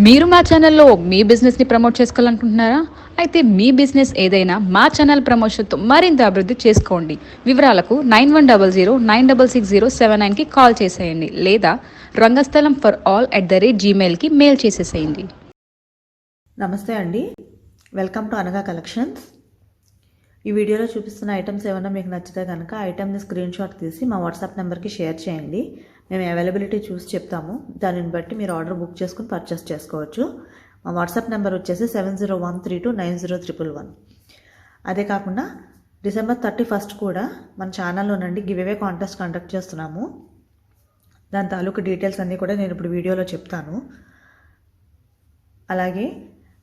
మీరు మా ఛానల్లో మీ బిజినెస్ని ప్రమోట్ చేసుకోవాలనుకుంటున్నారా? అయితే మీ బిజినెస్ ఏదైనా మా ఛానల్ ప్రమోషన్తో మరింత అభివృద్ధి చేసుకోండి. వివరాలకు 9100 966079కి కాల్ చేసేయండి లేదా రంగస్థలం ఫర్ ఆల్ @gmailకి మెయిల్ చేసేసేయండి. నమస్తే అండి, వెల్కమ్ టు అనగా కలెక్షన్స్. ఈ వీడియోలో చూపిస్తున్న ఐటమ్స్ ఏమైనా మీకు నచ్చితే కనుక ఐటమ్ని స్క్రీన్ షాట్ తీసి మా వాట్సాప్ నెంబర్కి షేర్ చేయండి. మేము అవైలబిలిటీ చూసి చెప్తాము, దానిని బట్టి మీరు ఆర్డర్ బుక్ చేసుకుని పర్చేస్ చేసుకోవచ్చు. మా వాట్సాప్ నెంబర్ వచ్చేసి 7013290311. అదే కాకుండా December 31 కూడా మన ఛానల్లోనండి గివ్ అవే కాంటెస్ట్ కండక్ట్ చేస్తున్నాము. దాని తాలూకు డీటెయిల్స్ అన్నీ కూడా నేను ఇప్పుడు వీడియోలో చెప్తాను. అలాగే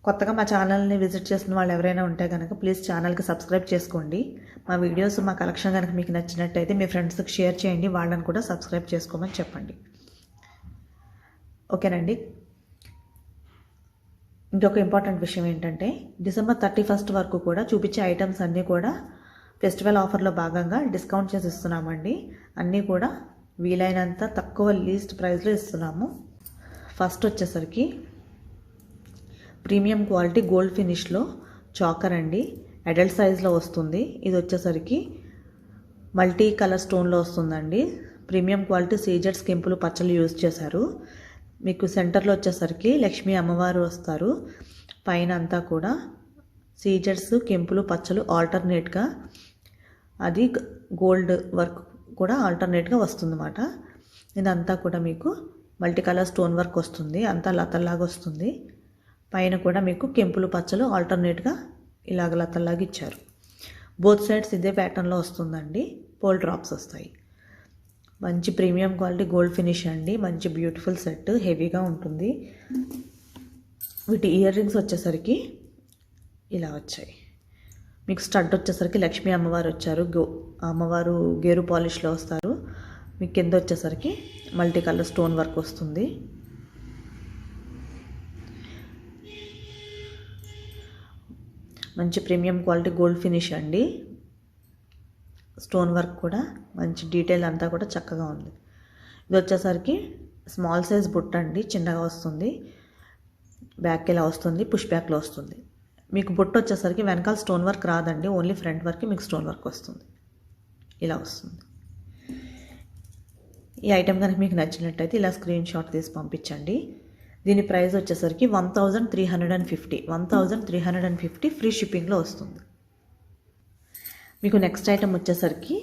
కొత్తగా మా ఛానల్ని విజిట్ చేసిన వాళ్ళు ఎవరైనా ఉంటే కనుక ప్లీజ్ ఛానల్కి సబ్స్క్రైబ్ చేసుకోండి. మా వీడియోస్ మా కలెక్షన్ కనుక మీకు నచ్చినట్టయితే మీ ఫ్రెండ్స్కి షేర్ చేయండి, వాళ్ళని కూడా సబ్స్క్రైబ్ చేసుకోమని చెప్పండి. ఓకేనండి. ఇంకొక ఇంపార్టెంట్ విషయం ఏంటంటే December 31 వరకు కూడా చూపించే ఐటమ్స్ అన్నీ కూడా ఫెస్టివల్ ఆఫర్లో భాగంగా డిస్కౌంట్ చేసి ఇస్తున్నామండి. అన్నీ కూడా వీలైనంత తక్కువ లీస్ట్ ప్రైస్లో ఇస్తున్నాము. ఫస్ట్ వచ్చేసరికి ప్రీమియం క్వాలిటీ గోల్డ్ ఫినిష్లో చాకర్ అండి, అడల్ట్ సైజ్లో వస్తుంది. ఇది వచ్చేసరికి మల్టీ కలర్ స్టోన్లో వస్తుందండి. ప్రీమియం క్వాలిటీ సీజెడ్స్ కెంపులు పచ్చలు యూజ్ చేశారు. మీకు సెంటర్లో వచ్చేసరికి లక్ష్మీ అమ్మవారు వస్తారు. పైన అంతా కూడా సీజెడ్స్ కెంపులు పచ్చలు ఆల్టర్నేట్గా, అది గోల్డ్ వర్క్ కూడా ఆల్టర్నేట్గా వస్తుందన్నమాట. ఇదంతా కూడా మీకు మల్టీ కలర్ స్టోన్ వర్క్ వస్తుంది, అంతా లతల్లాగా వస్తుంది. పైన కూడా మీకు కెంపులు పచ్చలు ఆల్టర్నేట్గా ఇలాగ లతల్లాగా ఇచ్చారు. బోత్ సైడ్స్ ఇదే ప్యాటర్న్లో వస్తుందండి. పోల్ డ్రాప్స్ వస్తాయి. మంచి ప్రీమియం క్వాలిటీ గోల్డ్ ఫినిష్ అండి, మంచి బ్యూటిఫుల్ సెట్, హెవీగా ఉంటుంది. వీటి ఇయర్ రింగ్స్ వచ్చేసరికి ఇలా వచ్చాయి. మీకు స్టడ్ వచ్చేసరికి లక్ష్మీ అమ్మవారు వచ్చారు, అమ్మవారు గేరు పాలిష్లో వస్తారు. మీకు కింద వచ్చేసరికి మల్టీ కలర్ స్టోన్ వర్క్ వస్తుంది. మంచి ప్రీమియం క్వాలిటీ గోల్డ్ ఫినిష్ అండి. స్టోన్ వర్క్ కూడా మంచి డీటెయిల్ అంతా కూడా చక్కగా ఉంది. ఇది వచ్చేసరికి స్మాల్ సైజ్ బుట్ట అండి, చిన్నగా వస్తుంది. బ్యాక్ ఇలా వస్తుంది, పుష్ బ్యాక్లో వస్తుంది. మీకు బుట్ట వచ్చేసరికి వెనకాల స్టోన్ వర్క్ రాదండి, ఓన్లీ ఫ్రంట్ వర్క్ మీకు స్టోన్ వర్క్ వస్తుంది. ఇలా వస్తుంది. ఈ ఐటెం కనుక మీకు నచ్చినట్టయితే ఇలా స్క్రీన్ షాట్ తీసి పంపించండి. దీని ప్రైస్ వచ్చేసరికి 1350 ఫ్రీ షిప్పింగ్లో వస్తుంది. మీకు నెక్స్ట్ ఐటమ్ వచ్చేసరికి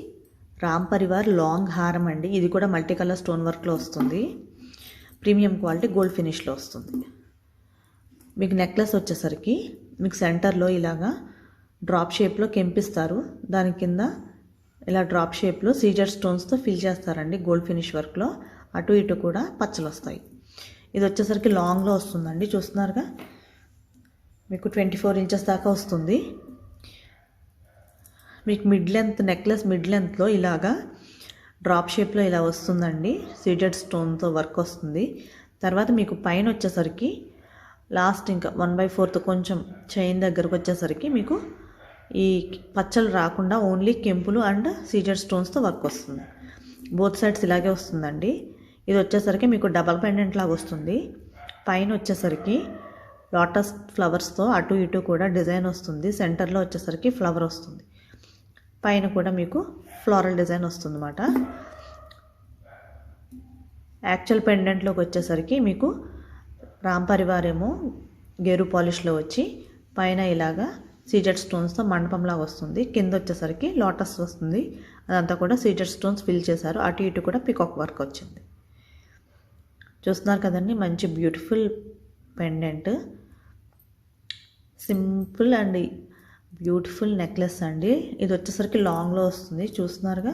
రామ్ పరివార్ లాంగ్ హారం అండి. ఇది కూడా మల్టీ కలర్ స్టోన్ వర్క్లో వస్తుంది. ప్రీమియం క్వాలిటీ గోల్డ్ ఫినిష్లో వస్తుంది. మీకు నెక్లెస్ వచ్చేసరికి మీకు సెంటర్లో ఇలాగా డ్రాప్ షేప్లో కెంపిస్తారు. దాని కింద ఇలా డ్రాప్ షేప్లో సీజర్ స్టోన్స్తో ఫిల్ చేస్తారండి. గోల్డ్ ఫినిష్ వర్క్లో అటు ఇటు కూడా పచ్చలు వస్తాయి. ఇది వచ్చేసరికి లాంగ్లో వస్తుందండి, చూస్తున్నారుగా. మీకు 24 ఇంచెస్ దాకా వస్తుంది. మీకు మిడ్ లెంత్ నెక్లెస్ మిడ్ లెంత్లో ఇలాగా డ్రాప్ షేప్లో ఇలా వస్తుందండి. సీజెడ్ స్టోన్తో వర్క్ వస్తుంది. తర్వాత మీకు పైన వచ్చేసరికి లాస్ట్ ఇంకా 1/4 కొంచెం చైన్ దగ్గరకు వచ్చేసరికి మీకు ఈ పచ్చలు రాకుండా ఓన్లీ కెంపులు అండ్ సీజెడ్ స్టోన్స్తో వర్క్ వస్తుంది. బోత్ సైడ్స్ ఇలాగే వస్తుందండి. ఇది వచ్చేసరికి మీకు డబల్ పెండెంట్ లాగా వస్తుంది. పైన వచ్చేసరికి లోటస్ ఫ్లవర్స్తో అటు ఇటు కూడా డిజైన్ వస్తుంది. సెంటర్లో వచ్చేసరికి ఫ్లవర్ వస్తుంది. పైన కూడా మీకు ఫ్లోరల్ డిజైన్ వస్తుంది అన్నమాట. యాక్చువల్ పెండెంట్లోకి వచ్చేసరికి మీకు రామ్ పరివార్ ఏమో గేరు పాలిష్లో వచ్చి పైన ఇలాగా సీజెడ్ స్టోన్స్తో మండపంలాగా వస్తుంది. కింద వచ్చేసరికి లోటస్ వస్తుంది. అదంతా కూడా సీజెడ్ స్టోన్స్ ఫిల్ చేశారు. అటు ఇటు కూడా పికాక్ వర్క్ వచ్చింది. చూస్తున్నారు కదండి, మంచి beautiful pendant, simple and beautiful necklace అండి. ఇది వచ్చేసరికి లాంగ్లో వస్తుంది, చూస్తున్నారుగా.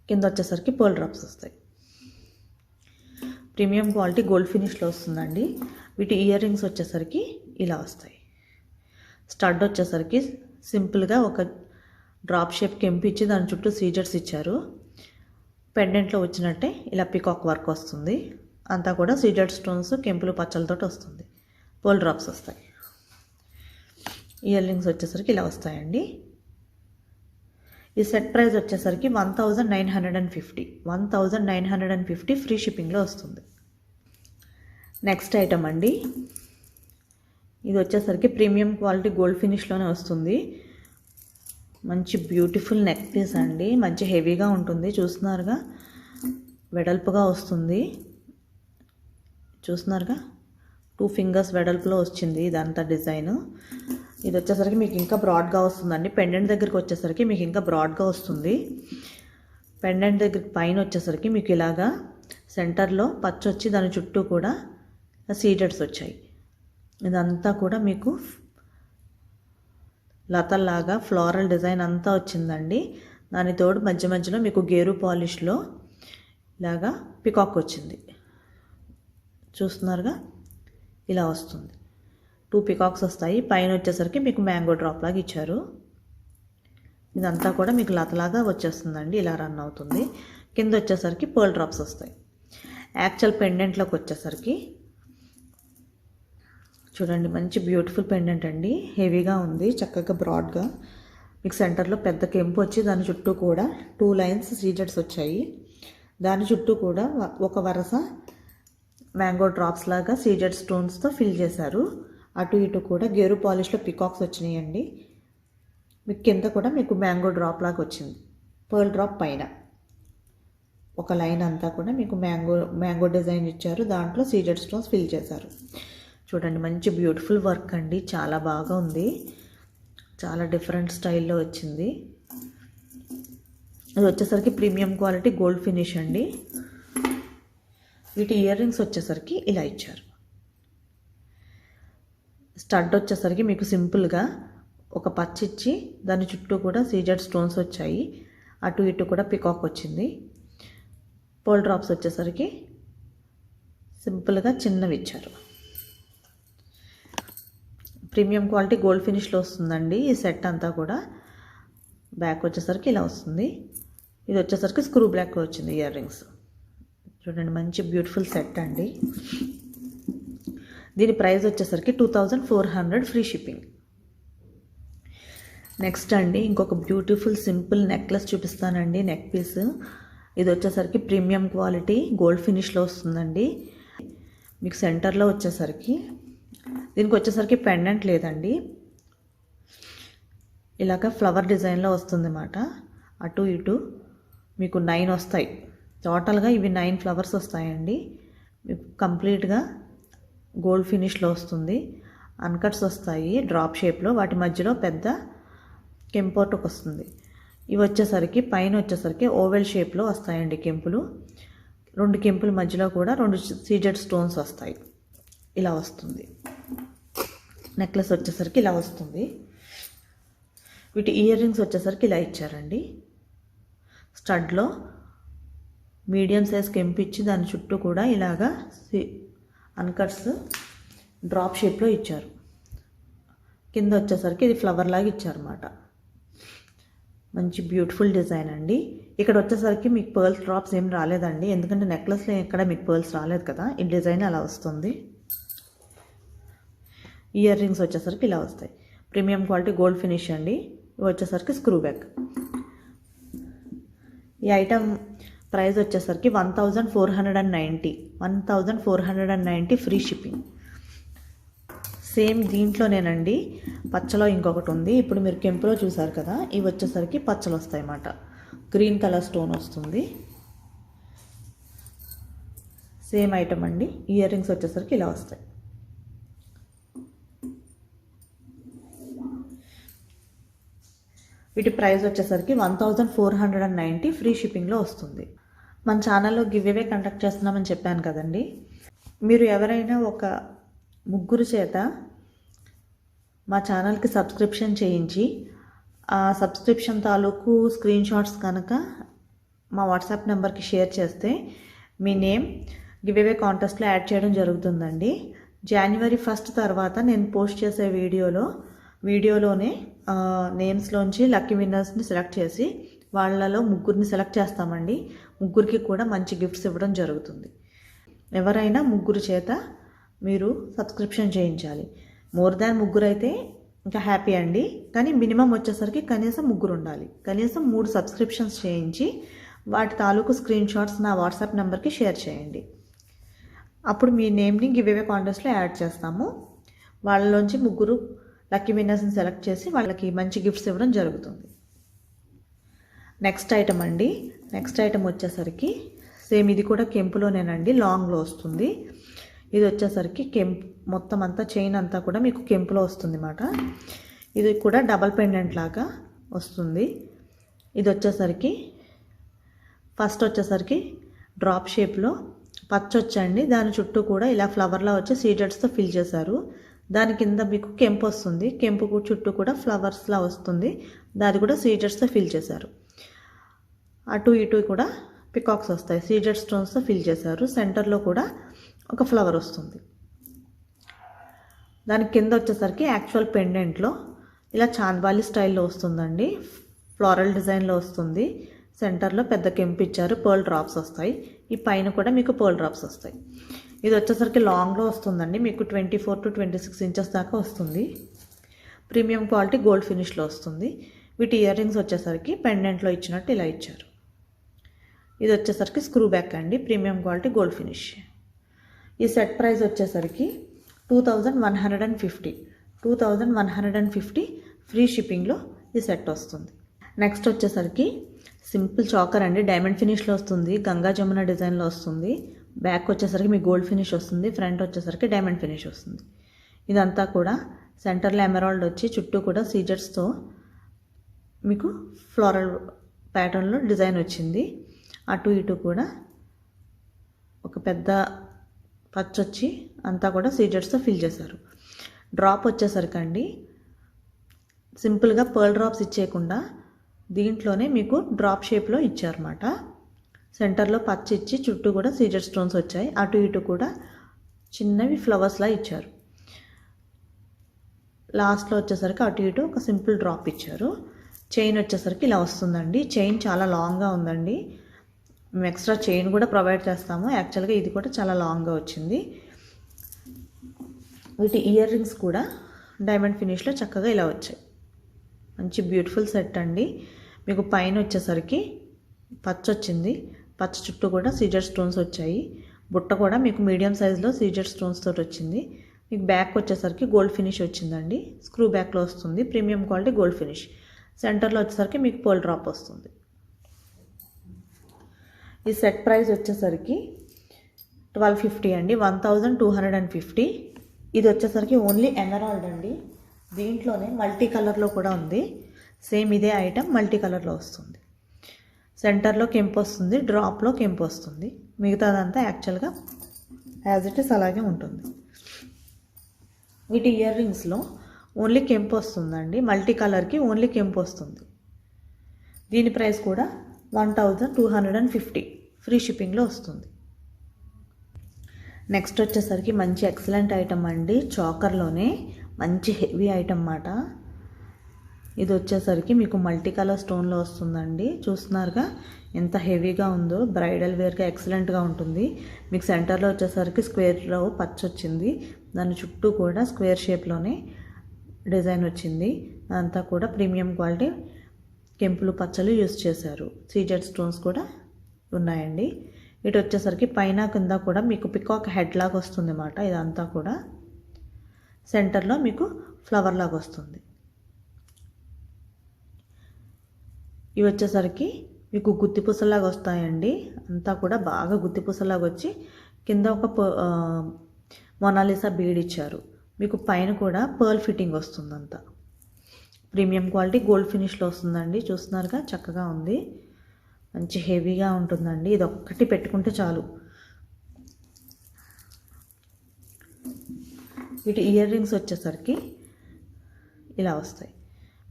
కింద వచ్చేసరికి పోల్ డ్రాప్స్ వస్తాయి. ప్రీమియం క్వాలిటీ గోల్డ్ ఫినిష్లో వస్తుందండి. వీటి ఇయర్ రింగ్స్ వచ్చేసరికి ఇలా వస్తాయి. స్టడ్ వచ్చేసరికి సింపుల్గా ఒక డ్రాప్ షేప్ కెంపిచ్చి దాని చుట్టూ సీజర్స్ ఇచ్చారు. పెండెంట్లో వచ్చినట్టే ఇలా పికాక్ వర్క్ వస్తుంది. అంతా కూడా సీజెడ్ స్టోన్స్ కెంపులు పచ్చలతో వస్తుంది. పోల్ డ్రాప్స్ వస్తాయి. ఇయర్ రింగ్స్ వచ్చేసరికి ఇలా వస్తాయండి. ఈ సెట్ ప్రైస్ వచ్చేసరికి 1950 ఫ్రీ షిప్పింగ్లో వస్తుంది. నెక్స్ట్ ఐటమ్ అండి, ఇది వచ్చేసరికి ప్రీమియం క్వాలిటీ గోల్డ్ ఫినిష్లోనే వస్తుంది. మంచి బ్యూటిఫుల్ నెక్ పీస్ అండి, మంచి హెవీగా ఉంటుంది. చూస్తున్నారుగా, వెడల్పుగా వస్తుంది. చూస్తున్నారుగా, 2 ఫింగర్స్ వెడల్పులో వచ్చింది ఇదంతా డిజైన్. ఇది వచ్చేసరికి మీకు ఇంకా బ్రాడ్గా వస్తుందండి. పెండెంట్ దగ్గరికి వచ్చేసరికి మీకు ఇంకా బ్రాడ్గా వస్తుంది. పెండెంట్ దగ్గరికి పైన వచ్చేసరికి మీకు ఇలాగా సెంటర్లో పచ్చ వచ్చి దాని చుట్టూ కూడా సీడెడ్స్ వచ్చాయి. ఇదంతా కూడా మీకు లతల్లాగా ఫ్లోరల్ డిజైన్ అంతా వచ్చిందండి. దాని తోడు మధ్య మధ్యలో మీకు గేరు పాలిష్లో ఇలాగా పికాక్ వచ్చింది. చూస్తున్నారుగా, ఇలా వస్తుంది. 2 పికాక్స్ వస్తాయి. పైన వచ్చేసరికి మీకు మ్యాంగో డ్రాప్ లాగా ఇచ్చారు. ఇదంతా కూడా మీకు లతలాగా వచ్చేస్తుందండి, ఇలా రన్ అవుతుంది. కింద వచ్చేసరికి పర్ల్ డ్రాప్స్ వస్తాయి. యాక్చువల్ పెండెంట్లోకి వచ్చేసరికి చూడండి, మంచి బ్యూటిఫుల్ పెండెంట్ అండి, హెవీగా ఉంది, చక్కగా బ్రాడ్గా. మీకు సెంటర్లో పెద్ద కెంపు వచ్చి దాని చుట్టూ కూడా 2 లైన్స్ సీజెడ్స్ వచ్చాయి. దాని చుట్టూ కూడా ఒక వరుస మ్యాంగో డ్రాప్స్ లాగా సీజెడ్ స్టోన్స్తో ఫిల్ చేశారు. అటు ఇటు కూడా గేరు పాలిష్లో పికాక్స్ వచ్చినాయండి. మీకు కింద కూడా మీకు మ్యాంగో డ్రాప్ లాగా వచ్చింది. పర్ల్ డ్రాప్ పైన ఒక లైన్ అంతా కూడా మీకు మ్యాంగో డిజైన్ ఇచ్చారు. దాంట్లో సీజెడ్ స్టోన్స్ ఫిల్ చేశారు. చూడండి, మంచి బ్యూటిఫుల్ వర్క్ అండి, చాలా బాగా ఉంది. చాలా డిఫరెంట్ స్టైల్లో వచ్చింది. ఇది వచ్చేసరికి ప్రీమియం క్వాలిటీ గోల్డ్ ఫినిష్ అండి. వీటి ఇయర్ రింగ్స్ వచ్చేసరికి ఇలా ఇచ్చారు. స్టడ్ వచ్చేసరికి మీకు సింపుల్గా ఒక పచ్చి ఇచ్చి దాని చుట్టూ కూడా సీజెడ్ స్టోన్స్ వచ్చాయి. అటు ఇటు కూడా పికాక్ వచ్చింది. పర్ల్ డ్రాప్స్ వచ్చేసరికి సింపుల్గా చిన్నవి ఇచ్చారు. ప్రీమియం క్వాలిటీ గోల్డ్ ఫినిష్లో వస్తుందండి ఈ సెట్ అంతా కూడా. బ్యాక్ వచ్చేసరికి ఇలా వస్తుంది. ఇది వచ్చేసరికి స్క్రూ బ్లాక్ వచ్చింది ఇయర్ రింగ్స్. చూడండి, మంచి బ్యూటిఫుల్ సెట్ అండి. దీని ప్రైస్ వచ్చేసరికి 2400 ఫ్రీ షిప్పింగ్. నెక్స్ట్ అండి, ఇంకొక బ్యూటిఫుల్ సింపుల్ నెక్లెస్ చూపిస్తానండి. నెక్ పీస్ ఇది వచ్చేసరికి ప్రీమియం క్వాలిటీ గోల్డ్ ఫినిష్లో వస్తుందండి. మీకు సెంటర్లో వచ్చేసరికి దీనికి వచ్చేసరికి పెండెంట్ లేదండి, ఇలాగ ఫ్లవర్ డిజైన్లో వస్తుంది అన్నమాట. అటు ఇటు మీకు 9 వస్తాయి. టోటల్గా ఇవి 9 ఫ్లవర్స్ వస్తాయండి. మీకు కంప్లీట్గా గోల్డ్ ఫినిష్లో వస్తుంది. అన్కట్స్ వస్తాయి డ్రాప్ షేప్లో, వాటి మధ్యలో పెద్ద కెంపోటకు వస్తుంది. ఇవి వచ్చేసరికి పైన వచ్చేసరికి ఓవెల్ షేప్లో వస్తాయండి కెంపులు. 2 కెంపుల మధ్యలో కూడా 2 సీజెడ్ స్టోన్స్ వస్తాయి. ఇలా వస్తుంది. నెక్లెస్ వచ్చేసరికి ఇలా వస్తుంది. వీటి ఇయర్ రింగ్స్ వచ్చేసరికి ఇలా ఇచ్చారండి. స్టడ్లో మీడియం సైజ్ కెంపు ఇచ్చి దాని చుట్టూ కూడా ఇలాగా అన్కట్స్ డ్రాప్ షేప్లో ఇచ్చారు. కింద వచ్చేసరికి ఇది ఫ్లవర్ లాగా ఇచ్చారన్నమాట. మంచి బ్యూటిఫుల్ డిజైన్ అండి. ఇక్కడ వచ్చేసరికి మీకు పర్ల్స్ డ్రాప్స్ ఏం రాలేదండి, ఎందుకంటే నెక్లెస్లో ఎక్కడ మీకు పర్ల్స్ రాలేదు కదా. ఈ డిజైన్ అలా వస్తుంది. ఇయర్ రింగ్స్ వచ్చేసరికి ఇలా వస్తాయి. ప్రీమియం క్వాలిటీ గోల్డ్ ఫినిష్ అండి. ఇవి వచ్చేసరికి స్క్రూ బ్యాక్. ఈ ఐటమ్ ప్రైస్ వచ్చేసరికి 1490 ఫ్రీ షిప్పింగ్. సేమ్ దీంట్లోనేనండి పచ్చలో ఇంకొకటి ఉంది. ఇప్పుడు మీరు కెంపులో చూసారు కదా, ఇవి వచ్చేసరికి పచ్చలు వస్తాయి అన్నమాట. గ్రీన్ కలర్ స్టోన్ వస్తుంది. సేమ్ ఐటమ్ అండి. ఇయర్ రింగ్స్ వచ్చేసరికి ఇలా వస్తాయి. వీటి ప్రైస్ వచ్చేసరికి 1490 ఫ్రీ షిప్పింగ్లో వస్తుంది. మన ఛానల్లో గివ్ అవే కండక్ట్ చేస్తున్నామని చెప్పాను కదండి. మీరు ఎవరైనా ఒక ముగ్గురు చేత మా ఛానల్కి సబ్స్క్రిప్షన్ చేయించి ఆ సబ్స్క్రిప్షన్ తాలూకు స్క్రీన్ షాట్స్ కనుక మా వాట్సాప్ నెంబర్కి షేర్ చేస్తే మీ నేమ్ గివ్ అవే కాంటెస్ట్లో యాడ్ చేయడం జరుగుతుందండి. January 1 తర్వాత నేను పోస్ట్ చేసే వీడియోలోనే నేమ్స్లోంచి లక్కీ విన్నర్స్ని సెలెక్ట్ చేసి వాళ్ళలో ముగ్గురిని సెలెక్ట్ చేస్తామండి. ముగ్గురికి కూడా మంచి గిఫ్ట్స్ ఇవ్వడం జరుగుతుంది. ఎవరైనా ముగ్గురు చేత మీరు సబ్స్క్రిప్షన్ చేయించాలి. మోర్ దాన్ ముగ్గురు అయితే ఇంకా హ్యాపీ అండి, కానీ మినిమం వచ్చేసరికి కనీసం ముగ్గురు ఉండాలి. కనీసం 3 సబ్స్క్రిప్షన్స్ చేయించి వాటి తాలూకు స్క్రీన్ షాట్స్ నా వాట్సాప్ నెంబర్కి షేర్ చేయండి. అప్పుడు మీ నేమ్ని గివ్ అవే కాంటెస్ట్లో యాడ్ చేస్తాము. వాళ్ళలోంచి 3 లక్కీ విన్నర్స్ని సెలెక్ట్ చేసి వాళ్ళకి మంచి గిఫ్ట్స్ ఇవ్వడం జరుగుతుంది. నెక్స్ట్ ఐటమ్ అండి. నెక్స్ట్ ఐటమ్ వచ్చేసరికి సేమ్ ఇది కూడా కెంపులోనేనండి, లాంగ్లో వస్తుంది. ఇది వచ్చేసరికి మొత్తం అంతా చైన్ అంతా కూడా మీకు కెంపులో వస్తుంది అన్నమాట. ఇది కూడా డబల్ పెండెంట్ లాగా వస్తుంది. ఇది వచ్చేసరికి ఫస్ట్ వచ్చేసరికి డ్రాప్ షేప్లో పచ్చొచ్చండి, దాని చుట్టూ కూడా ఇలా ఫ్లవర్లా వచ్చి సీజెడ్స్తో ఫిల్ చేశారు. దాని కింద మీకు కెంపు వస్తుంది, కెంపు చుట్టూ కూడా ఫ్లవర్స్లా వస్తుంది, దాది కూడా సీజెడ్స్తో ఫిల్ చేశారు. అటు ఇటు కూడా పికాక్స్ వస్తాయి, సీజెడ్ స్టోన్స్తో ఫిల్ చేశారు. సెంటర్లో కూడా ఒక ఫ్లవర్ వస్తుంది. దాని కింద వచ్చేసరికి యాక్చువల్ పెండెంట్లో ఇలా చాంద్బాలి స్టైల్లో వస్తుందండి, ఫ్లోరల్ డిజైన్లో వస్తుంది. సెంటర్లో పెద్ద కెంపు ఇచ్చారు, పర్ల్ డ్రాప్స్ వస్తాయి. ఈ పైన కూడా మీకు పర్ల్ డ్రాప్స్ వస్తాయి. ఇది వచ్చేసరికి లాంగ్లో వస్తుందండి, మీకు 24 to 26 ఇంచెస్ దాకా వస్తుంది. ప్రీమియం క్వాలిటీ గోల్డ్ ఫినిష్లో వస్తుంది. వీటి ఇయర్ రింగ్స్ వచ్చేసరికి పెండెంట్లో ఇచ్చినట్టు ఇలా ఇచ్చారు. ఇది వచ్చేసరికి స్క్రూ బ్యాక్ అండి, ప్రీమియం క్వాలిటీ గోల్డ్ ఫినిష్. ఈ సెట్ ప్రైస్ వచ్చేసరికి 2150 ఫ్రీ షిప్పింగ్లో ఈ సెట్ వస్తుంది. నెక్స్ట్ వచ్చేసరికి సింపుల్ చాకర్ అండి, డైమండ్ ఫినిష్లో వస్తుంది, గంగా జమున డిజైన్లో వస్తుంది. బ్యాక్ వచ్చేసరికి మీ గోల్డ్ ఫినిష్ వస్తుంది, ఫ్రంట్ వచ్చేసరికి డైమండ్ ఫినిష్ వస్తుంది. ఇదంతా కూడా సెంటర్లో ఎమరాల్డ్ వచ్చి చుట్టూ కూడా సీజెడ్స్తో మీకు ఫ్లోరల్ ప్యాటర్న్లో డిజైన్ వచ్చింది. అటు ఇటు కూడా ఒక పెద్ద పచ్చొచ్చి అంతా కూడా సీజెడ్స్తో ఫిల్ చేశారు. డ్రాప్ వచ్చేసరికి అండి సింపుల్గా పర్ల్ డ్రాప్స్ ఇచ్చేయకుండా దీంట్లోనే మీకు డ్రాప్ షేప్లో ఇచ్చారన్నమాట. సెంటర్లో పచ్చ ఇచ్చి చుట్టూ కూడా సీజెడ్ స్టోన్స్ వచ్చాయి, అటు ఇటు కూడా చిన్నవి ఫ్లవర్స్లా ఇచ్చారు. లాస్ట్లో వచ్చేసరికి అటు ఇటు ఒక సింపుల్ డ్రాప్ ఇచ్చారు. చైన్ వచ్చేసరికి ఇలా వస్తుందండి, చైన్ చాలా లాంగ్గా ఉందండి. మేము ఎక్స్ట్రా చైన్ కూడా ప్రొవైడ్ చేస్తాము. యాక్చువల్గా ఇది కూడా చాలా లాంగ్గా వచ్చింది. వీటి ఇయర్ రింగ్స్ కూడా డైమండ్ ఫినిష్లో చక్కగా ఇలా వచ్చాయి. మంచి బ్యూటిఫుల్ సెట్ అండి. మీకు పైన వచ్చేసరికి పచ్చ వచ్చింది, పచ్చ చుట్టూ కూడా సీజెడ్ స్టోన్స్ వచ్చాయి. బుట్ట కూడా మీకు మీడియం సైజులో సీజెడ్ స్టోన్స్ తోటి వచ్చింది. మీకు బ్యాక్ వచ్చేసరికి గోల్డ్ ఫినిష్ వచ్చిందండి, స్క్రూ బ్యాక్లో వస్తుంది, ప్రీమియం క్వాలిటీ గోల్డ్ ఫినిష్. సెంటర్లో వచ్చేసరికి మీకు పోల్ డ్రాప్ వస్తుంది. ఈ సెట్ ప్రైస్ వచ్చేసరికి 1250 అండి, 1250. ఇది వచ్చేసరికి ఓన్లీ ఎమరాల్డ్ అండి, దీంట్లోనే మల్టీ కలర్లో కూడా ఉంది. సేమ్ ఇదే ఐటమ్ మల్టీ కలర్లో వస్తుంది. సెంటర్లో కెంపు వస్తుంది, డ్రాప్లో కెంపు వస్తుంది, మిగతాదంతా యాక్చువల్గా యాజ్ ఇట్ ఇస్ అలాగే ఉంటుంది. వీటి ఇయర్ రింగ్స్లో ఓన్లీ కెంపు వస్తుందండి, మల్టీ కలర్కి ఓన్లీ కెంపు వస్తుంది. దీని ప్రైస్ కూడా 1250 ఫ్రీ షిప్పింగ్లో వస్తుంది. నెక్స్ట్ వచ్చేసరికి మంచి ఎక్సలెంట్ ఐటమ్ అండి, చాకర్లోనే మంచి హెవీ ఐటమ్ అన్నమాట. ఇది వచ్చేసరికి మీకు మల్టీ కలర్ స్టోన్లో వస్తుందండి. చూస్తున్నారుగా ఎంత హెవీగా ఉందో, బ్రైడల్ వేర్గా ఎక్సలెంట్గా ఉంటుంది. మీకు సెంటర్లో వచ్చేసరికి స్క్వేర్లో పచ్చ వచ్చింది, దాని చుట్టూ కూడా స్క్వేర్ షేప్లోనే డిజైన్ వచ్చింది. అంతా కూడా ప్రీమియం క్వాలిటీ కెంపులు పచ్చలు యూస్ చేశారు. సీజెడ్ స్టోన్స్ కూడా ఉన్నాయండి. ఇటు వచ్చేసరికి పైన కింద కూడా మీకు పికాక్ హెడ్ లాగా వస్తుంది అన్నమాట. ఇదంతా కూడా సెంటర్లో మీకు ఫ్లవర్ లాగా వస్తుంది. ఇవి వచ్చేసరికి మీకు గుత్తి పూసలాగా వస్తాయండి, అంతా కూడా బాగా గుత్తి పూసలాగా వచ్చి కింద ఒక మొనాలిసా బీడ్ ఇచ్చారు. మీకు పైన కూడా పర్ల్ ఫిట్టింగ్ వస్తుంది. అంతా ప్రీమియం క్వాలిటీ గోల్డ్ ఫినిష్లో వస్తుందండి. చూస్తున్నారుగా చక్కగా ఉంది, మంచి హెవీగా ఉంటుందండి. ఇది ఒక్కటి పెట్టుకుంటే చాలు. వీటి ఇయర్ రింగ్స్ వచ్చేసరికి ఇలా వస్తాయి.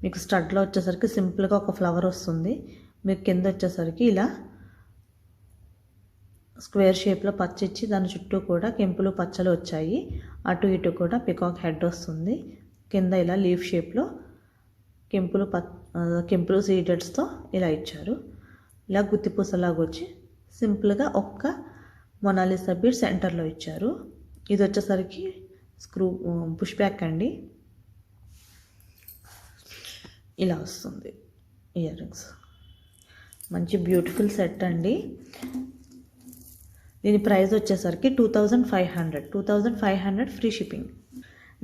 మీకు స్టడ్లో వచ్చేసరికి సింపుల్గా ఒక ఫ్లవర్ వస్తుంది. మీకు కింద వచ్చేసరికి ఇలా స్క్వేర్ షేప్లో పచ్చ ఇచ్చి దాని చుట్టూ కూడా కెంపులు పచ్చలు వచ్చాయి. అటు ఇటు కూడా పికాక్ హెడ్ వస్తుంది. కింద ఇలా లీఫ్ షేప్లో కెంపులు సీడెడ్స్తో ఇలా ఇచ్చారు. ఇలా గుత్తిపూసలాగా వచ్చి సింపుల్గా ఒక్క మొనాలిసా బీడ్ సెంటర్లో ఇచ్చారు. ఇది వచ్చేసరికి పుష్ బ్యాక్ అండి, ఇలా వస్తుంది ఇయర్ రింగ్స్. మంచి బ్యూటిఫుల్ సెట్ అండి. దీని ప్రైస్ వచ్చేసరికి 2500 ఫ్రీ షిప్పింగ్.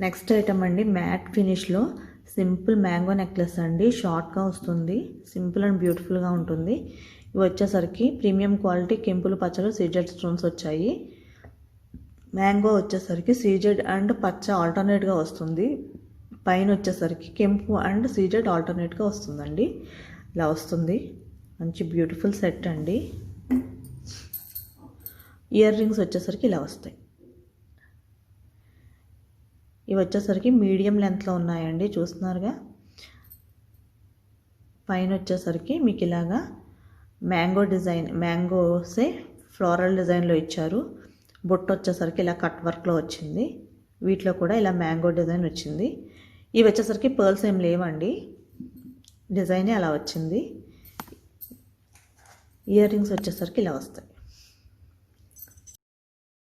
నెక్స్ట్ ఐటమ్ అండి, మ్యాట్ ఫినిష్లో సింపుల్ మ్యాంగో నెక్లెస్ అండి. షార్ట్గా వస్తుంది, సింపుల్ అండ్ బ్యూటిఫుల్గా ఉంటుంది. ఇవి వచ్చేసరికి ప్రీమియం క్వాలిటీ కెంపులు పచ్చలు సీజెడ్ స్టోన్స్ వచ్చాయి. మ్యాంగో వచ్చేసరికి సీజెడ్ అండ్ పచ్చ ఆల్టర్నేట్గా వస్తుంది. పైన వచ్చేసరికి కెంపు అండ్ సీజెడ్ ఆల్టర్నేట్గా వస్తుందండి. ఇలా వస్తుంది, మంచి బ్యూటిఫుల్ సెట్ అండి. ఇయర్ రింగ్స్ వచ్చేసరికి ఇలా వస్తాయి. ఇవి వచ్చేసరికి మీడియం లెంత్లో ఉన్నాయండి, చూస్తున్నారుగా. పైన వచ్చేసరికి మీకు ఇలాగా మ్యాంగో డిజైన్, మ్యాంగోసే ఫ్లోరల్ డిజైన్లో ఇచ్చారు. బొట్టు వచ్చేసరికి ఇలా కట్ వర్క్లో వచ్చింది. వీటిలో కూడా ఇలా మ్యాంగో డిజైన్ వచ్చింది. ఇవి వచ్చేసరికి పర్ల్స్ ఏం లేవండి, డిజైనే అలా వచ్చింది. ఇయర్ రింగ్స్ వచ్చేసరికి ఇలా వస్తాయి.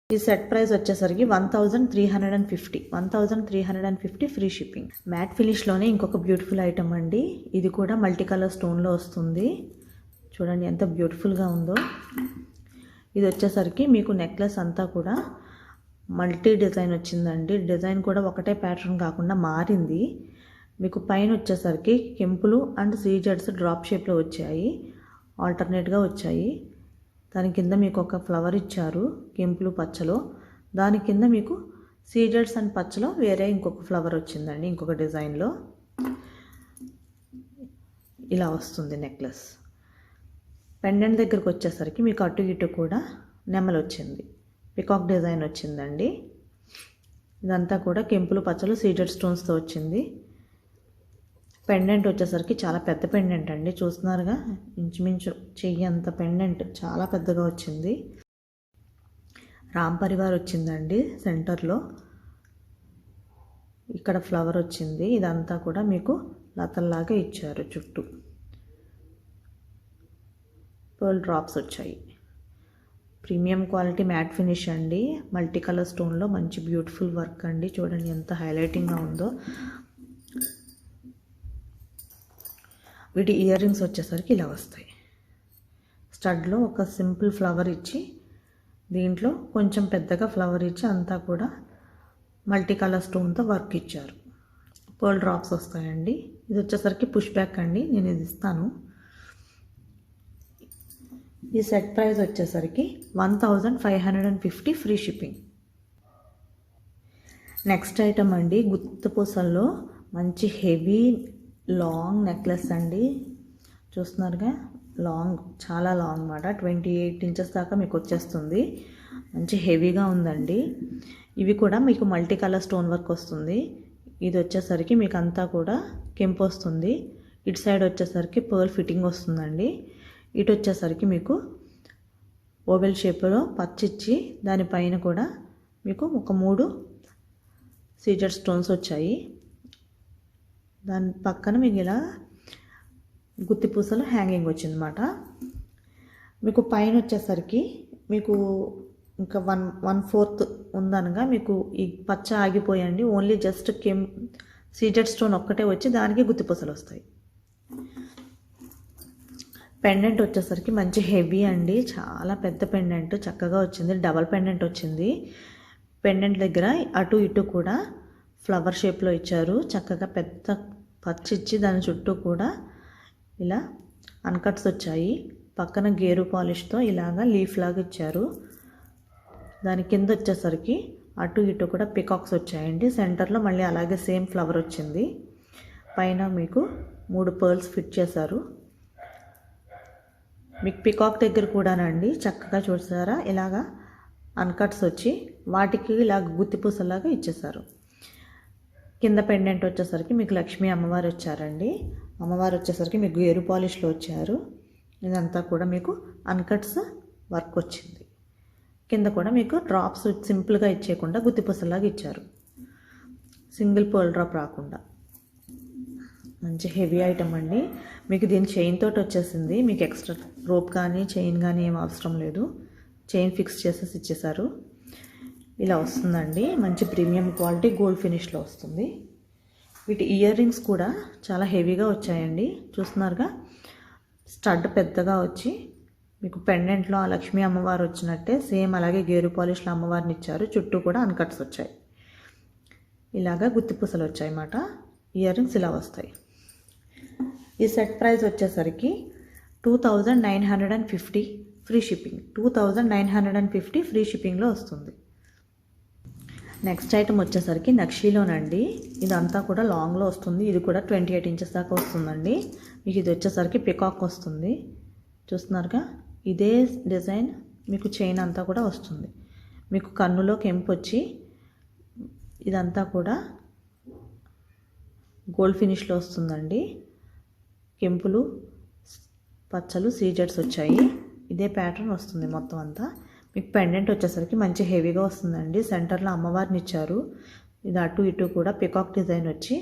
ఈ సెట్ ప్రైస్ వచ్చేసరికి 1350 ఫ్రీ షిప్పింగ్. మ్యాట్ ఫినిష్లోనే ఇంకొక బ్యూటిఫుల్ ఐటమ్ అండి. ఇది కూడా మల్టీ కలర్ స్టోన్లో వస్తుంది. చూడండి ఎంత బ్యూటిఫుల్గా ఉందో. ఇది వచ్చేసరికి మీకు నెక్లెస్ అంతా కూడా మల్టీ డిజైన్ వచ్చిందండి. డిజైన్ కూడా ఒకటే ప్యాటర్న్ కాకుండా మారింది. మీకు పైన వచ్చేసరికి కెంపులు అండ్ సీజెడ్స్ డ్రాప్ షేప్లో వచ్చాయి, ఆల్టర్నేట్గా వచ్చాయి. దాని కింద మీకు ఒక ఫ్లవర్ ఇచ్చారు కెంపులు పచ్చలో. దాని కింద మీకు సీజెడ్స్ అండ్ పచ్చలో వేరే ఇంకొక ఫ్లవర్ వచ్చిందండి, ఇంకొక డిజైన్లో. ఇలా వస్తుంది నెక్లెస్. పెండెంట్ దగ్గరకు వచ్చేసరికి మీకు అటు ఇటు కూడా నెమలు వచ్చింది, పికాక్ డిజైన్ వచ్చిందండి. ఇదంతా కూడా కెంపులు పచ్చలు సీజెడ్ స్టోన్స్తో వచ్చింది. పెండెంట్ వచ్చేసరికి చాలా పెద్ద పెండెంట్ అండి, చూస్తున్నారుగా. ఇంచుమించు చెయ్యి అంత పెండెంట్ చాలా పెద్దగా వచ్చింది. రామ్ పరివార్ వచ్చిందండి సెంటర్లో. ఇక్కడ ఫ్లవర్ వచ్చింది. ఇదంతా కూడా మీకు లతల్లాగా ఇచ్చారు చుట్టూ. పర్ల్ డ్రాప్స్ వచ్చాయి. ప్రీమియం క్వాలిటీ మ్యాట్ ఫినిష్ అండి, మల్టీ కలర్ స్టోన్లో మంచి బ్యూటిఫుల్ వర్క్ అండి. చూడండి ఎంత హైలైటింగ్గా ఉందో. వీటి ఇయర్ రింగ్స్ వచ్చేసరికి ఇలా వస్తాయి. స్టడ్లో ఒక సింపుల్ ఫ్లవర్ ఇచ్చి, దీంట్లో కొంచెం పెద్దగా ఫ్లవర్ ఇచ్చి, అంతా కూడా మల్టీ కలర్ స్టోన్తో వర్క్ ఇచ్చారు. పర్ల్ డ్రాప్స్ వస్తాయండి. ఇది వచ్చేసరికి పుష్ బ్యాక్ అండి, నేను ఇది ఇస్తాను. ఈ సెట్ ప్రైస్ వచ్చేసరికి 1550 ఫ్రీ షిప్పింగ్. నెక్స్ట్ ఐటమ్ అండి, గుత్తపూసల్లో మంచి హెవీ లాంగ్ నెక్లెస్ అండి. చూస్తున్నారుగా, లాంగ్, చాలా లాంగ్ అన్నమాట. 28 ఇంచెస్ దాకా మీకు వచ్చేస్తుంది. మంచి హెవీగా ఉందండి. ఇవి కూడా మీకు మల్టీ కలర్ స్టోన్ వర్క్ వస్తుంది. ఇది వచ్చేసరికి మీకు అంతా కూడా కెంపు వస్తుంది. ఇటు సైడ్ వచ్చేసరికి పర్ల్ ఫిట్టింగ్ వస్తుందండి. ఇటు వచ్చేసరికి మీకు ఓవెల్ షేప్లో పచ్చిచ్చి, దానిపైన కూడా మీకు ఒక 3 సీజెడ్ స్టోన్స్ వచ్చాయి. దాని పక్కన మీకు ఇలా గుత్తి పూసలు హ్యాంగింగ్ వచ్చిందన్నమాట. మీకు పైన వచ్చేసరికి మీకు ఇంకా 1/4 ఉందనగా మీకు ఈ పచ్చ ఆగిపోయండి. ఓన్లీ జస్ట్ సీజెడ్ స్టోన్ ఒక్కటే వచ్చి దానికి గుత్తి పూసలు వస్తాయి. పెండెంట్ వచ్చేసరికి మంచి హెవీ అండి, చాలా పెద్ద పెండెంట్ చక్కగా వచ్చింది. డబల్ పెండెంట్ వచ్చింది. పెండెంట్ దగ్గర అటు ఇటు కూడా ఫ్లవర్ షేప్లో ఇచ్చారు. చక్కగా పెద్ద పచ్చిచ్చి దాని చుట్టూ కూడా ఇలా అన్కట్స్ వచ్చాయి. పక్కన గేరు పాలిష్తో ఇలాగా లీఫ్ లాగా ఇచ్చారు. దాని కింద వచ్చేసరికి అటు ఇటు కూడా పికాక్స్ వచ్చాయండి. సెంటర్లో మళ్ళీ అలాగే సేమ్ ఫ్లవర్ వచ్చింది. పైన మీకు 3 పర్ల్స్ ఫిట్ చేశారు. మీకు పికాక్ దగ్గర కూడానండి చక్కగా చూసారా, ఇలాగా అన్కట్స్ వచ్చి వాటికి ఇలాగ గుత్తిపూసలాగా ఇచ్చేసారు. కింద పెండెంట్ వచ్చేసరికి మీకు లక్ష్మీ అమ్మవారు వచ్చారండి. అమ్మవారు వచ్చేసరికి మీకు గేరు పాలిష్లో వచ్చారు. ఇదంతా కూడా మీకు అన్కట్స్ వర్క్ వచ్చింది. కింద కూడా మీకు డ్రాప్స్ సింపుల్గా ఇచ్చేయకుండా గుత్తిపూసలాగా ఇచ్చారు, సింగిల్ పర్ల్ డ్రాప్ రాకుండా. మంచి హెవీ ఐటమ్ అండి. మీకు దీని చైన్ తోటి వచ్చేసింది. మీకు ఎక్స్ట్రా రోప్ కానీ చైన్ కానీ ఏం అవసరం లేదు. చైన్ ఫిక్స్ చేసేసి ఇచ్చేసారు. ఇలా వస్తుందండి. మంచి ప్రీమియం క్వాలిటీ గోల్డ్ ఫినిష్లో వస్తుంది. వీటి ఇయర్ రింగ్స్ కూడా చాలా హెవీగా వచ్చాయండి. చూస్తున్నారుగా, స్టడ్ పెద్దగా వచ్చి మీకు పెండెంట్లో ఆ లక్ష్మీ అమ్మవారు వచ్చినట్టే సేమ్ అలాగే గేరు పాలిష్లో అమ్మవారిని ఇచ్చారు. చుట్టూ కూడా అన్కట్స్ వచ్చాయి. ఇలాగా గుత్తిపూసలు వచ్చాయి అన్నమాట. ఇయర్ రింగ్స్ ఇలా వస్తాయి. ఈ సెట్ ప్రైస్ వచ్చేసరికి 2950 ఫ్రీ షిప్పింగ్. 2950 ఫ్రీ షిప్పింగ్లో వస్తుంది. నెక్స్ట్ ఐటమ్ వచ్చేసరికి నక్షీలోనండి. ఇదంతా కూడా లాంగ్లో వస్తుంది. ఇది కూడా 28 ఇంచెస్ దాకా వస్తుందండి. మీకు ఇది వచ్చేసరికి పికాక్ వస్తుంది. చూస్తున్నారుగా, ఇదే డిజైన్ మీకు చైన్ అంతా కూడా వస్తుంది. మీకు కన్నులో కెంపు వచ్చి ఇదంతా కూడా గోల్డ్ ఫినిష్లో వస్తుందండి. కెంపులు పచ్చలు సీజెట్స్ వచ్చాయి. ఇదే ప్యాటర్న్ వస్తుంది మొత్తం అంతా. మీకు పెండెంట్ వచ్చేసరికి మంచి హెవీగా వస్తుందండి. సెంటర్లో అమ్మవారిని ఇచ్చారు. ఇది అటు ఇటు కూడా పికాక్ డిజైన్ వచ్చి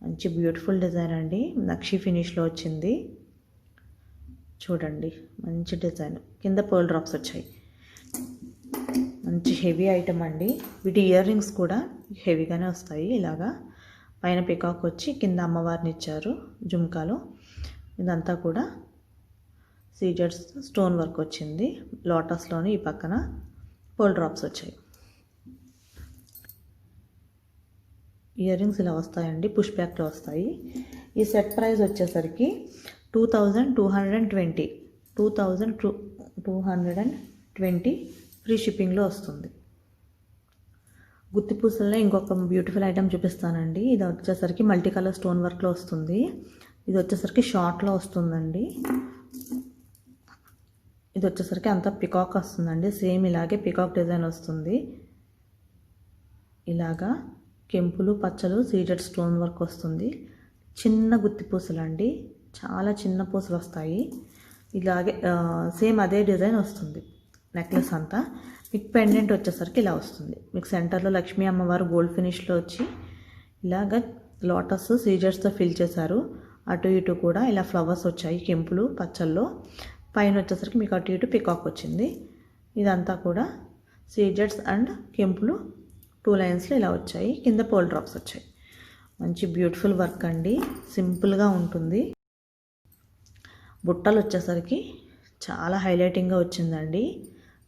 మంచి బ్యూటిఫుల్ డిజైన్ అండి. నక్షి ఫినిష్లో వచ్చింది. చూడండి, మంచి డిజైన్. కింద పర్ల్ డ్రాప్స్ వచ్చాయి. మంచి హెవీ ఐటమ్ అండి. వీటి ఇయర్ రింగ్స్ కూడా హెవీగానే వస్తాయి. ఇలాగా పైన పికాక్ వచ్చి కింద అమ్మవారిని ఇచ్చారు జుమ్కాలో. ఇదంతా కూడా సీజర్స్ స్టోన్ వర్క్ వచ్చింది. లోటస్లోని ఈ పక్కన పర్ల్ డ్రాప్స్ వచ్చాయి. ఇయర్ రింగ్స్ ఇలా వస్తాయండి. పుష్ బ్యాక్లో వస్తాయి. ఈ సెట్ ప్రైస్ వచ్చేసరికి 2220 2220 ఫ్రీ షిప్పింగ్లో వస్తుంది. గుత్తిపూసల్లో ఇంకొక బ్యూటిఫుల్ ఐటమ్ చూపిస్తానండి. ఇది వచ్చేసరికి మల్టీ కలర్ స్టోన్ వర్క్లో వస్తుంది. ఇది వచ్చేసరికి షార్ట్లో వస్తుందండి. ఇది వచ్చేసరికి అంతా పికాక్ వస్తుందండి. సేమ్ ఇలాగే పికాక్ డిజైన్ వస్తుంది. ఇలాగా కెంపులు పచ్చలు సీజెడ్ స్టోన్ వర్క్ వస్తుంది. చిన్న గుత్తి పూసలు అండి. చాలా చిన్న పూసలు వస్తాయి. ఇలాగే సేమ్ అదే డిజైన్ వస్తుంది. నెక్లెస్ అంతా మీకు పెండెంట్ వచ్చేసరికి ఇలా వస్తుంది. మీకు సెంటర్లో లక్ష్మీ అమ్మవారు గోల్డ్ ఫినిష్లో వచ్చి ఇలాగ లోటస్ సీజర్స్తో ఫిల్ చేశారు. అటు ఇటు కూడా ఇలా ఫ్లవర్స్ వచ్చాయి కెంపులు పచ్చల్లో. పైన వచ్చేసరికి మీకు అటు ఇటు పికాక్ వచ్చింది. ఇదంతా కూడా సీజర్స్ అండ్ కెంపులు 2 లైన్స్లో ఇలా వచ్చాయి. కింద పోల్ డ్రాప్స్ వచ్చాయి. మంచి బ్యూటిఫుల్ వర్క్ అండి. సింపుల్గా ఉంటుంది. బుట్టలు వచ్చేసరికి చాలా హైలైటింగ్గా వచ్చిందండి.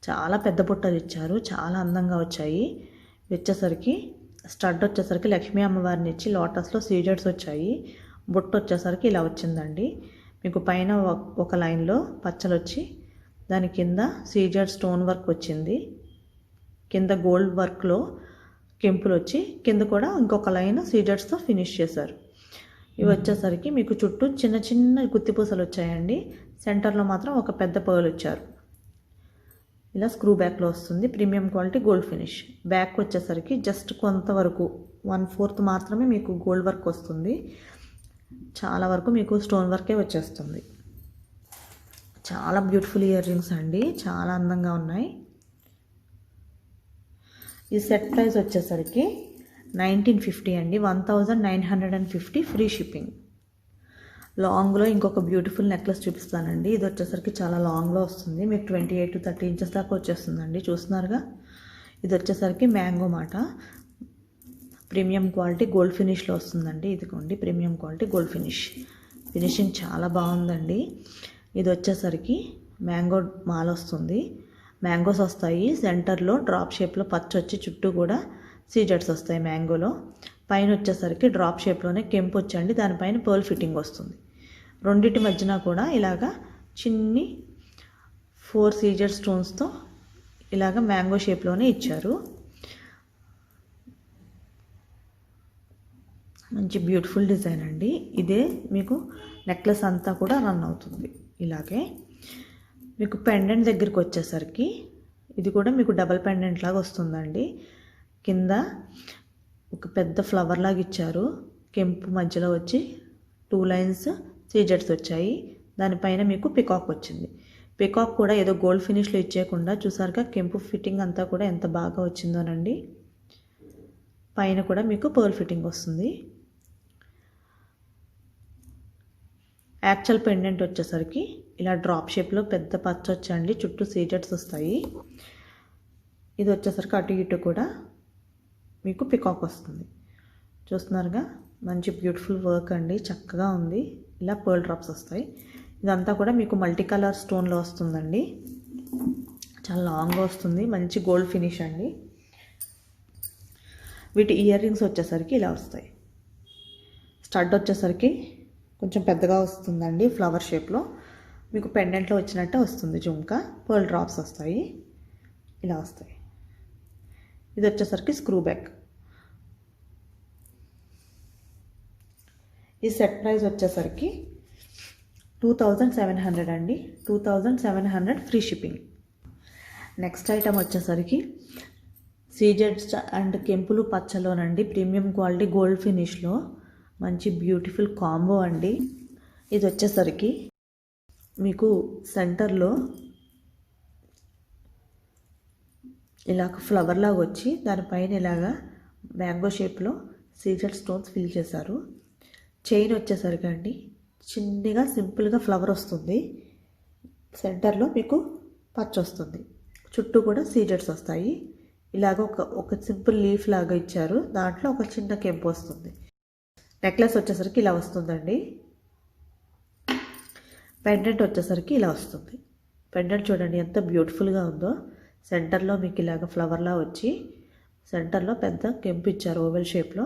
చాలా పెద్ద బుట్టలు ఇచ్చారు. చాలా అందంగా వచ్చాయి. వచ్చేసరికి స్టడ్ వచ్చేసరికి లక్ష్మీ అమ్మవారిని ఇచ్చి లోటస్లో సీజర్స్ వచ్చాయి. బుట్ట వచ్చేసరికి ఇలా వచ్చిందండి. మీకు పైన ఒక లైన్లో పచ్చలు వచ్చి దాని కింద సీజర్ స్టోన్ వర్క్ వచ్చింది. కింద గోల్డ్ వర్క్లో కెంపులు వచ్చి కింద కూడా ఇంకొక లైన్ సీజర్స్తో ఫినిష్ చేశారు. ఇవి వచ్చేసరికి మీకు చుట్టూ చిన్న చిన్న గుత్తిపూసలు వచ్చాయండి. సెంటర్లో మాత్రం ఒక పెద్ద పర్ల్ వచ్చారు. ఇలా స్క్రూ బ్యాక్లో వస్తుంది. Premium quality gold finish. Back వచ్చేసరికి జస్ట్ కొంతవరకు 1/4 మాత్రమే మీకు గోల్డ్ వర్క్ వస్తుంది. చాలా వరకు మీకు స్టోన్ వర్కే వచ్చేస్తుంది. చాలా బ్యూటిఫుల్ ఇయర్ రింగ్స్ అండి. చాలా అందంగా ఉన్నాయి. ఈ సెట్ ప్రైస్ వచ్చేసరికి 1950 అండి. 1950 ఫ్రీ షిప్పింగ్. లాంగ్లో ఇంకొక బ్యూటిఫుల్ నెక్లెస్ చూపిస్తానండి. ఇది వచ్చేసరికి చాలా లాంగ్లో వస్తుంది. మీకు 28 to 30 ఇంచెస్ దాకా వచ్చేస్తుందండి. చూస్తున్నారుగా, ఇది వచ్చేసరికి మ్యాంగో మాట. ప్రీమియం క్వాలిటీ గోల్డ్ ఫినిష్లో వస్తుందండి. ఇదిగోండి premium quality gold finish. Finishing చాలా బాగుందండి. ఇది వచ్చేసరికి మ్యాంగో మాల వస్తుంది. మ్యాంగోస్ వస్తాయి. సెంటర్లో డ్రాప్ షేప్లో పచ్చ వచ్చి చుట్టూ కూడా సీజర్స్ వస్తాయి మ్యాంగోలో. పైన వచ్చేసరికి డ్రాప్ షేప్లోనే కెంపు వచ్చండి. దానిపైన పర్ల్ ఫిట్టింగ్ వస్తుంది. రెండింటి మధ్యన కూడా ఇలాగా చిన్ని 4 సీజర్ స్టోన్స్తో ఇలాగ మ్యాంగో షేప్లోనే ఇచ్చారు. మంచి బ్యూటిఫుల్ డిజైన్ అండి. ఇదే మీకు నెక్లెస్ అంతా కూడా రన్ అవుతుంది. ఇలాగే మీకు పెండెంట్ దగ్గరికి వచ్చేసరికి ఇది కూడా మీకు డబల్ పెండెంట్ లాగా వస్తుందండి. కింద ఒక పెద్ద ఫ్లవర్ లాగా ఇచ్చారు. కెంపు మధ్యలో వచ్చి 2 లైన్స్ సీజర్స్ వచ్చాయి. దానిపైన మీకు పికాక్ వచ్చింది. పికాక్ కూడా ఏదో గోల్డ్ ఫినిష్లో ఇచ్చేయకుండా చూసారుగా కెంపు ఫిట్టింగ్ అంతా కూడా ఎంత బాగా వచ్చిందోనండి. పైన కూడా మీకు పర్ల్ ఫిట్టింగ్ వస్తుంది. యాక్చువల్ పెండెంట్ వచ్చేసరికి ఇలా డ్రాప్ షేప్లో పెద్ద పచ్చ వచ్చండి. చుట్టూ సీజర్స్ వస్తాయి. ఇది వచ్చేసరికి అటు ఇటు కూడా మీకు పికాక్ వస్తుంది. చూస్తున్నారుగా, మంచి బ్యూటిఫుల్ వర్క్ అండి. చక్కగా ఉంది. ఇలా పర్ల్ డ్రాప్స్ వస్తాయి. ఇదంతా కూడా మీకు మల్టీ కలర్ స్టోన్లో వస్తుందండి. చాలా లాంగ్గా వస్తుంది, మంచి గోల్డ్ ఫినిష్ అండి. వీటి ఇయర్ రింగ్స్ వచ్చేసరికి ఇలా వస్తాయి. స్టడ్ వచ్చేసరికి కొంచెం పెద్దగా వస్తుందండి, ఫ్లవర్ షేప్లో. మీకు పెండెంట్లో వచ్చినట్టే వస్తుంది జుంకా. పర్ల్ డ్రాప్స్ వస్తాయి, ఇలా వస్తాయి. ఇది వచ్చేసరికి స్క్రూ బ్యాక్. ఈ సెట్ ప్రైస్ వచ్చేసరికి 2700 అండి. 2700 ఫ్రీ షిప్పింగ్. నెక్స్ట్ ఐటమ్ వచ్చేసరికి సీజెడ్స్ అండ్ కెంపులు పచ్చలోనండి, ప్రీమియం క్వాలిటీ గోల్డ్ ఫినిష్లో మంచి బ్యూటిఫుల్ కాంబో అండి. ఇది వచ్చేసరికి మీకు సెంటర్లో ఇలాగ ఫ్లవర్ లాగా వచ్చి దానిపైన ఇలాగా మ్యాంగో షేప్లో సీజెడ్ స్టోన్స్ ఫిల్ చేశారు. చైన్ వచ్చేసరికి అండి చిన్నగా సింపుల్గా ఫ్లవర్ వస్తుంది. సెంటర్లో మీకు పచ్చ వస్తుంది, చుట్టూ కూడా సీజెడ్స్ వస్తాయి. ఇలాగ ఒక సింపుల్ లీఫ్ లాగా ఇచ్చారు, దాంట్లో ఒక చిన్న కెంపు వస్తుంది. నెక్లెస్ వచ్చేసరికి ఇలా వస్తుందండి. పెండెంట్ వచ్చేసరికి ఇలా వస్తుంది. పెండెంట్ చూడండి ఎంత బ్యూటిఫుల్గా ఉందో. సెంటర్లో మీకు ఇలాగ ఫ్లవర్లా వచ్చి సెంటర్లో పెద్ద కెంపు ఇచ్చారు ఓవెల్ షేప్లో.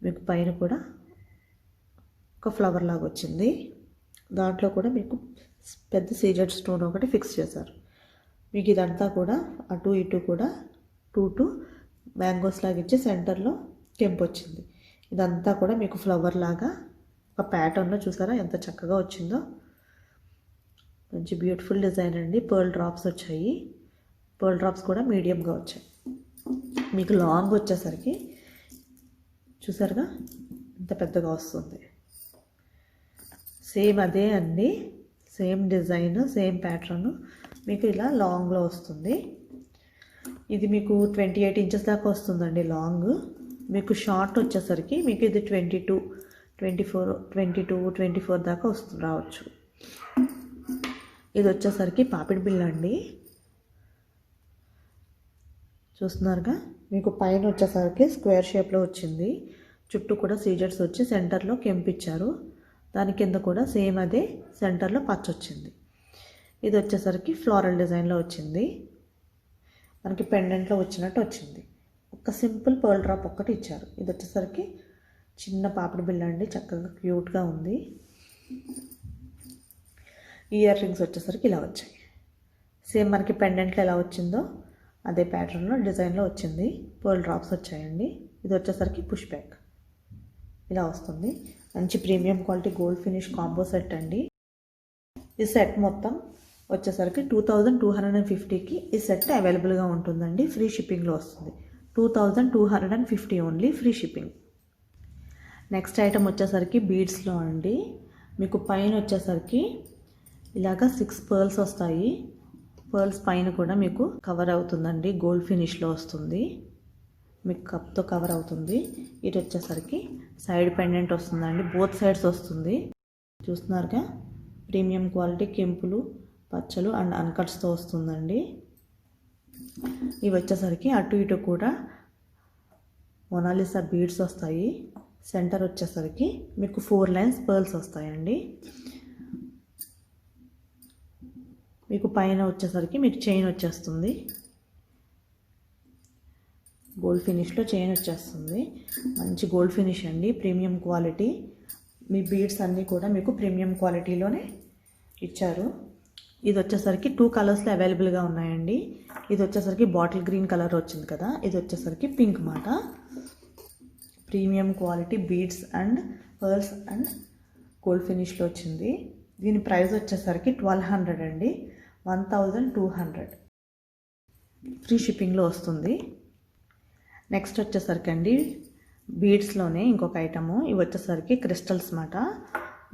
మీకు పైన కూడా ఒక ఫ్లవర్ లాగా వచ్చింది, దాంట్లో కూడా మీకు పెద్ద సీజెడ్ స్టోన్ ఒకటి ఫిక్స్ చేశారు. మీకు ఇదంతా కూడా అటు ఇటు కూడా 2 మ్యాంగోస్ లాగా ఇచ్చి సెంటర్లో కెంపు వచ్చింది. ఇదంతా కూడా మీకు ఫ్లవర్ లాగా ఒక ప్యాటర్న్లో చూసారా ఎంత చక్కగా వచ్చిందో. మంచి బ్యూటిఫుల్ డిజైన్ అండి. పర్ల్ డ్రాప్స్ వచ్చాయి, పర్ల్ డ్రాప్స్ కూడా మీడియంగా వచ్చాయి. మీకు లాంగ్ వచ్చేసరికి చూసారుగా ఎంత పెద్దగా వస్తుంది. సేమ్ అదే అండి, సేమ్ డిజైన్ సేమ్ ప్యాటర్న్ మీకు ఇలా లాంగ్లో వస్తుంది. ఇది మీకు 28 ఇంచెస్ దాకా వస్తుందండి లాంగ్. మీకు షార్ట్ వచ్చేసరికి మీకు ఇది 22, 24 దాకా రావచ్చు. ఇది వచ్చేసరికి పాపిడి బిళ్ళ అండి, చూస్తున్నారుగా. మీకు పైన వచ్చేసరికి స్క్వేర్ షేప్లో వచ్చింది, చుట్టూ కూడా సీజర్స్ వచ్చి సెంటర్లో కెంపిచ్చారు. దాని కింద కూడా సేమ్ అదే సెంటర్లో పచ్చ వచ్చింది. ఇది వచ్చేసరికి ఫ్లోరల్ డిజైన్లో వచ్చింది, మనకి పెండెంట్లో వచ్చినట్టు వచ్చింది. ఒక సింపుల్ పర్ల్ డ్రాప్ ఒక్కటి ఇచ్చారు. ఇది వచ్చేసరికి చిన్న పాపిడి బిళ్ళ అండి, చక్కగా క్యూట్గా ఉంది. ఇయర్ రింగ్స్ వచ్చేసరికి ఇలా వచ్చాయి. సేమ్ మనకి పెండెంట్లో ఎలా వచ్చిందో అదే ప్యాటర్న్లో డిజైన్లో వచ్చింది. పర్ల్ డ్రాప్స్ వచ్చాయండి. ఇది వచ్చేసరికి పుష్ బ్యాక్ ఇలా వస్తుంది. మంచి premium quality gold finish combo set అండి. ఈ సెట్ మొత్తం వచ్చేసరికి 2250కి ఈ సెట్ అవైలబుల్గా ఉంటుందండి. ఫ్రీ షిప్పింగ్లో వస్తుంది. 2250 only, free shipping. Next item వచ్చేసరికి బీడ్స్లో అండి. మీకు పైన వచ్చేసరికి ఇలాగ 6 పర్ల్స్ వస్తాయి. పర్ల్స్ పైన కూడా మీకు కవర్ అవుతుందండి, గోల్డ్ ఫినిష్లో వస్తుంది. మీకు కప్తో కవర్ అవుతుంది. ఇది వచ్చేసరికి సైడ్ పెండెంట్ వస్తుందండి, బోత్ సైడ్స్ వస్తుంది. చూస్తున్నారుగా ప్రీమియం క్వాలిటీ కెంపులు పచ్చలు అండ్ అన్కట్స్తో వస్తుందండి. ఇవి వచ్చేసరికి అటు ఇటు కూడా మొనాలిసా బీడ్స్ వస్తాయి. సెంటర్ వచ్చేసరికి మీకు 4 లైన్స్ పర్ల్స్ వస్తాయండి. మీకు పైన వచ్చేసరికి మీకు చైన్ వచ్చేస్తుంది, గోల్డ్ ఫినిష్లో చైన్ వచ్చేస్తుంది. మంచి గోల్డ్ ఫినిష్ అండి, ప్రీమియం క్వాలిటీ. మీ బీడ్స్ అన్నీ కూడా మీకు ప్రీమియం క్వాలిటీలోనే ఇచ్చారు. ఇది వచ్చేసరికి 2 కలర్స్లో అవైలబుల్గా ఉన్నాయండి. ఇది వచ్చేసరికి బాటిల్ గ్రీన్ కలర్ వచ్చింది కదా, ఇది వచ్చేసరికి పింక్ మాట. Premium quality beads and pearls and gold ఫినిష్లో వచ్చింది. దీని ప్రైస్ వచ్చేసరికి 1200 అండి, 1200 ఫ్రీ షిప్పింగ్లో వస్తుంది. నెక్స్ట్ వచ్చేసరికి అండి బీడ్స్లోనే ఇంకొక ఐటము. ఇవి వచ్చేసరికి క్రిస్టల్స్ మాట.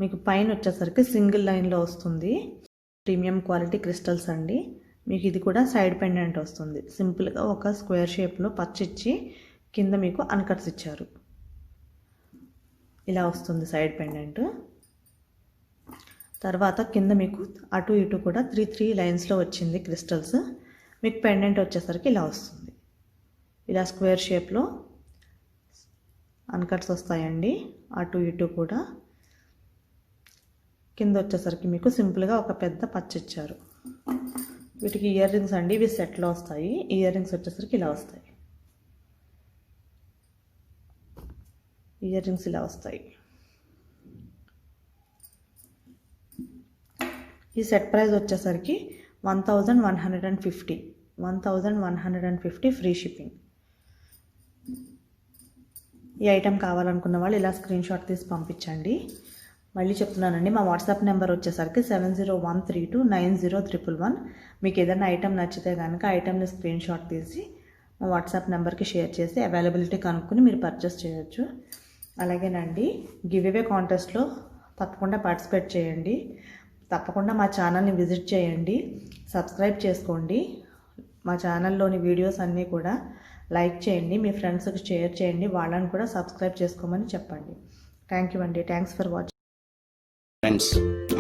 మీకు పైన వచ్చేసరికి సింగిల్ లైన్లో వస్తుంది. ప్రీమియం క్వాలిటీ క్రిస్టల్స్ అండి. మీకు ఇది కూడా సైడ్ పెండెంట్ వస్తుంది. సింపుల్గా ఒక స్క్వేర్ షేప్లో పచ్చిచ్చి కింద మీకు అన్కట్స్ ఇచ్చారు. ఇలా వస్తుంది సైడ్ పెండెంట్. తర్వాత కింద మీకు అటు ఇటు కూడా 3 లైన్స్లో వచ్చింది క్రిస్టల్స్. మీకు పెండెంట్ వచ్చేసరికి ఇలా వస్తుంది. ఇలా స్క్వేర్ షేప్లో అన్కట్స్ వస్తాయండి. అటు ఇటు కూడా కింద వచ్చేసరికి మీకు సింపుల్గా ఒక పెద్ద పచ్చ ఇచ్చారు. వీటికి ఇయర్ రింగ్స్ అండి, ఇవి సెట్లో వస్తాయి. ఇయర్ రింగ్స్ వచ్చేసరికి ఇలా వస్తాయి. ఇయర్ రింగ్స్ ఇలా వస్తాయి. ఈ సెట్ ప్రైస్ వచ్చేసరికి 1150 ఫ్రీ షిప్పింగ్. ఈ ఐటెం కావాలనుకున్న వాళ్ళు ఇలా స్క్రీన్ షాట్ తీసి పంపించండి. మళ్ళీ చెప్తున్నానండి, మా వాట్సాప్ నెంబర్ వచ్చేసరికి 7013290111. మీకు ఏదైనా ఐటెం నచ్చితే కనుక ఐటెంని స్క్రీన్ షాట్ తీసి మా వాట్సాప్ నెంబర్కి షేర్ చేసి అవైలబిలిటీ కనుక్కొని మీరు పర్చేస్ చేయొచ్చు. అలాగేనండి, గివ్ అవే కాంటెస్ట్లో తప్పకుండా పార్టిసిపేట్ చేయండి. తప్పకుండా మా ఛానల్ని విజిట్ చేయండి, సబ్స్క్రైబ్ చేసుకోండి. మా ఛానల్లోని వీడియోస్ అన్నీ కూడా లైక్ చేయండి, మీ ఫ్రెండ్స్కి షేర్ చేయండి, వాళ్ళని కూడా సబ్స్క్రైబ్ చేసుకోమని చెప్పండి. థ్యాంక్ యూ అండి. Thanks for watching. ఫ్రెండ్స్,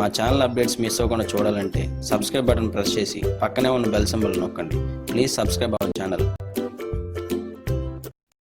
మా ఛానల్ అప్డేట్స్ మిస్ అవ్వకుండా చూడాలంటే సబ్స్క్రైబ్ బటన్ ప్రెస్ చేసి పక్కనే ఉన్న బెల్ సింబల్ నొక్కండి. Please subscribe our channel.